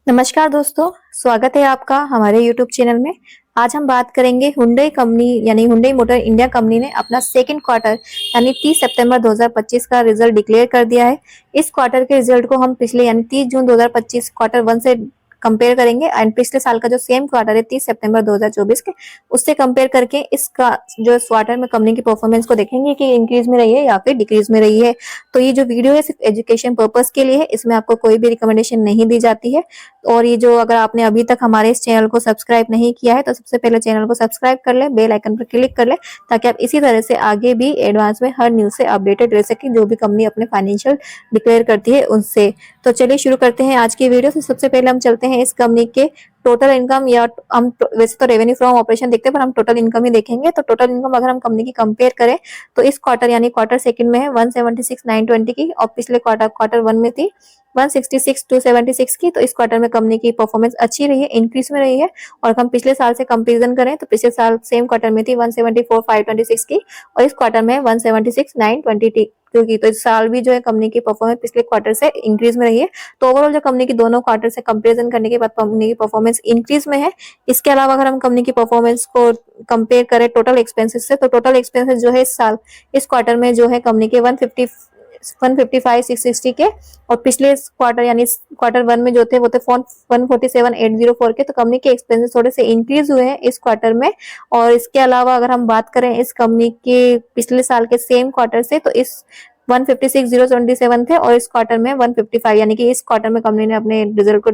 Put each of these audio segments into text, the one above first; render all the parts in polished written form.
नमस्कार दोस्तों, स्वागत है आपका हमारे YouTube चैनल में। आज हम बात करेंगे हुंडई कंपनी यानी हुंडई मोटर इंडिया कंपनी ने अपना सेकंड क्वार्टर यानी 30 सितंबर 2025 का रिजल्ट डिक्लेयर कर दिया है। इस क्वार्टर के रिजल्ट को हम पिछले यानी 30 जून 2025 क्वार्टर वन से कंपेयर करेंगे एंड पिछले साल का जो सेम क्वार्टर है 30 सितंबर 2024 के उससे कंपेयर करके इसका जो इस क्वार्टर में कंपनी की परफॉर्मेंस को देखेंगे कि इंक्रीज में रही है या फिर डिक्रीज में रही है। तो ये जो वीडियो है सिर्फ एजुकेशन पर्पस के लिए है, इसमें आपको कोई भी रिकमेंडेशन नहीं दी जाती है। और ये जो अगर आपने अभी तक हमारे इस चैनल को सब्सक्राइब नहीं किया है तो सबसे पहले चैनल को सब्सक्राइब कर ले, बेल आइकन पर क्लिक कर ले ताकि आप इसी तरह से आगे भी एडवांस में हर न्यूज से अपडेटेड रह सके जो भी कंपनी अपने फाइनेंशियल डिक्लेयर करती है उनसे। तो चलिए शुरू करते हैं आज की वीडियो। तो सबसे पहले हम चलते हैं इस कंपनी के टोटल इनकम या हम वैसे तो रेवेन्यू फ्रॉम ऑपरेशन देखते हैं पर हम टोटल इनकम ही देखेंगे। तो टोटल इनकम अगर हम कंपनी की कंपेयर करें तो इस क्वार्टर यानी क्वार्टर सेकंड में है 176,920 की और पिछले क्वार्टर वन में थी 166,276 की। तो इस क्वार्टर में कंपनी की परफॉर्मेंस अच्छी रही है, इंक्रीज में रही है। और हम पिछले साल से कंपैरिजन करें तो पिछले साल सेम क्वार्टर में थी 174,526 की और इस क्वार्टर में 176,920 क्योंकि तो इस साल भी जो है कंपनी की परफॉर्मेंस पिछले क्वार्टर से इंक्रीज में रही है। तो ओवरऑल जो कंपनी की दोनों क्वार्टर से कंपैरिजन करने के बाद कंपनी की परफॉर्मेंस इंक्रीज में है। इसके अलावा अगर हम कंपनी की परफॉर्मेंस को कंपेयर करें टोटल एक्सपेंसेस से तो टोटल एक्सपेंसेस जो है इस साल इस क्वार्टर में जो है कंपनी के 155,660 के और पिछले क्वार्टर यानी क्वार्टर वन में जो थे वो थे 147,804 के। तो कंपनी के एक्सपेंसेस थोड़े से इंक्रीज हुए हैं इस क्वार्टर में। और इसके अलावा अगर हम बात करें इस कंपनी के पिछले साल के सेम क्वार्टर से तो इस 156,027 थे और इस क्वार्टर में 155 यानी कि इस क्वार्टर में कंपनी ने अपने रिजल्ट को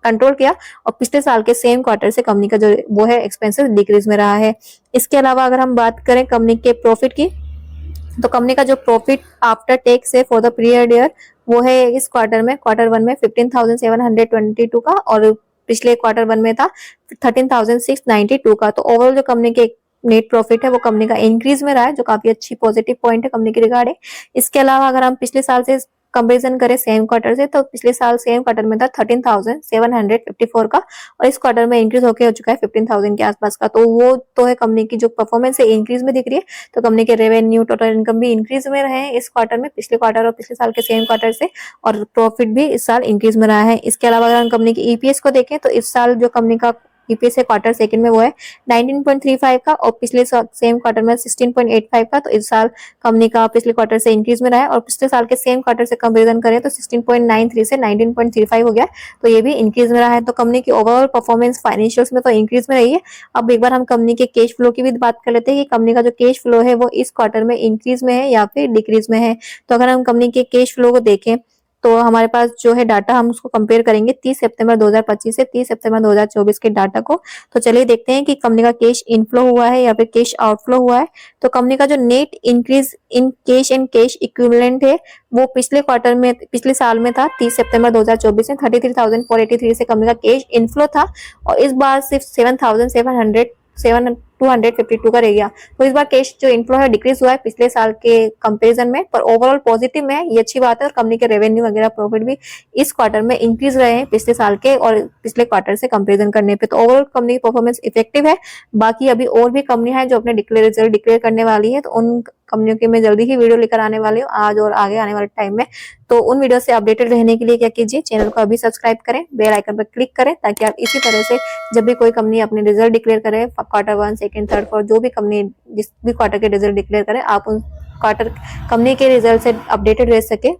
कंट्रोल किया और पिछले साल के सेम क्वार्टर से कंपनी का जो वो है एक्सपेंसेस डिक्रीज में रहा है। इसके अलावा अगर हम बात करें कंपनी के प्रॉफिट की तो कंपनी का जो प्रॉफिट आफ्टर टैक्स है फॉर द पीरियड ईयर वो है इस क्वार्टर में क्वार्टर वन में 15,722 का और पिछले क्वार्टर वन में था 13,692 का। तो ओवरऑल जो कंपनी के नेट प्रॉफिट है वो कंपनी का इंक्रीज में रहा है जो काफी अच्छी पॉजिटिव पॉइंट है कंपनी के रिगार्डिंग। इसके अलावा अगर हम पिछले साल से कंपैरिजन करें सेम क्वार्टर से तो पिछले साल सेम क्वार्टर में था 13,754 का और इस क्वार्टर में इंक्रीज होकर हो चुका है 15,000 के आसपास का। तो वो तो है कंपनी की जो परफॉर्मेंस है इंक्रीज में दिख रही है। तो कंपनी के रेवेन्यू टोटल इनकम भी इंक्रीज में रहे हैं इस क्वार्टर में पिछले क्वार्टर और पिछले साल के सेम क्वार्टर से और प्रॉफिट भी इस साल इंक्रीज में रहा है। इसके अलावा अगर हम कंपनी की ईपीएस को देखें तो इस साल जो कंपनी का ईपीएस है क्वार्टर सेकंड में वो है 19.35 का और पिछले सेम क्वार्टर में 16.85 का। तो इस साल कंपनी का पिछले क्वार्टर से इंक्रीज में रहा है और पिछले साल के सेम क्वार्टर से कंपैरिजन करें तो 16.93 से 19.35 हो गया तो ये भी इंक्रीज में रहा है। तो कंपनी की ओवरऑल परफॉर्मेंस फाइनेंशियल्स में तो इंक्रीज में रही है। अब एक बार हम कंपनी के कैश फ्लो की भी बात कर लेते हैं कि कंपनी का जो कैश फ्लो है वो इस क्वार्टर में इंक्रीज में है या फिर डिक्रीज में है। तो अगर हम कंपनी के कैश फ्लो को देखें तो हमारे पास जो है डाटा हम उसको कंपेयर करेंगे 30 सितंबर 2025 से 30 सितंबर 2024 के डाटा को। तो चलिए देखते हैं कि कंपनी का कैश इनफ्लो हुआ है या फिर कैश आउटफ्लो हुआ है। तो कंपनी का जो net increase in cash and cash equivalent है वो पिछले क्वार्टर में पिछले साल में था 30 सितंबर 2024 में 33,483 से कंपनी का कैश इनफ्लो था और इस बार सिर्फ 7,252 का रह गया। तो इस बार कैश जो इनफ्लो है डिक्रीज हुआ है पिछले साल के कंपैरिजन में पर ओवरऑल पॉजिटिव में है, ये अच्छी बात है। और कंपनी के रेवेन्यू वगैरह प्रॉफिट भी इस क्वार्टर में इंक्रीज रहे हैं पिछले साल के और पिछले क्वार्टर से कंपैरिजन करने पे। तो ओवरऑल कंपनी की परफॉर्मेंस इफेक्टिव है। बाकी अभी और भी कंपनी है जो अपने रिजल्ट डिक्लेयर करने वाली है तो उन कंपनियों की मैं जल्दी ही वीडियो लेकर आने वाली हूँ आज और आगे आने वाले टाइम में। तो उन वीडियो से अपडेटेड रहने के लिए क्या कीजिए, चैनल को अभी सब्सक्राइब करें, बेल आइकन पर क्लिक करें ताकि आप इसी तरह से जब भी कोई कंपनी अपने रिजल्ट डिक्लेयर करे quarter one second third fourth जो भी कंपनी जिस भी क्वार्टर के रिजल्ट डिक्लेयर करे आप उन क्वार्टर कंपनी के रिजल्ट से अपडेटेड रह सके।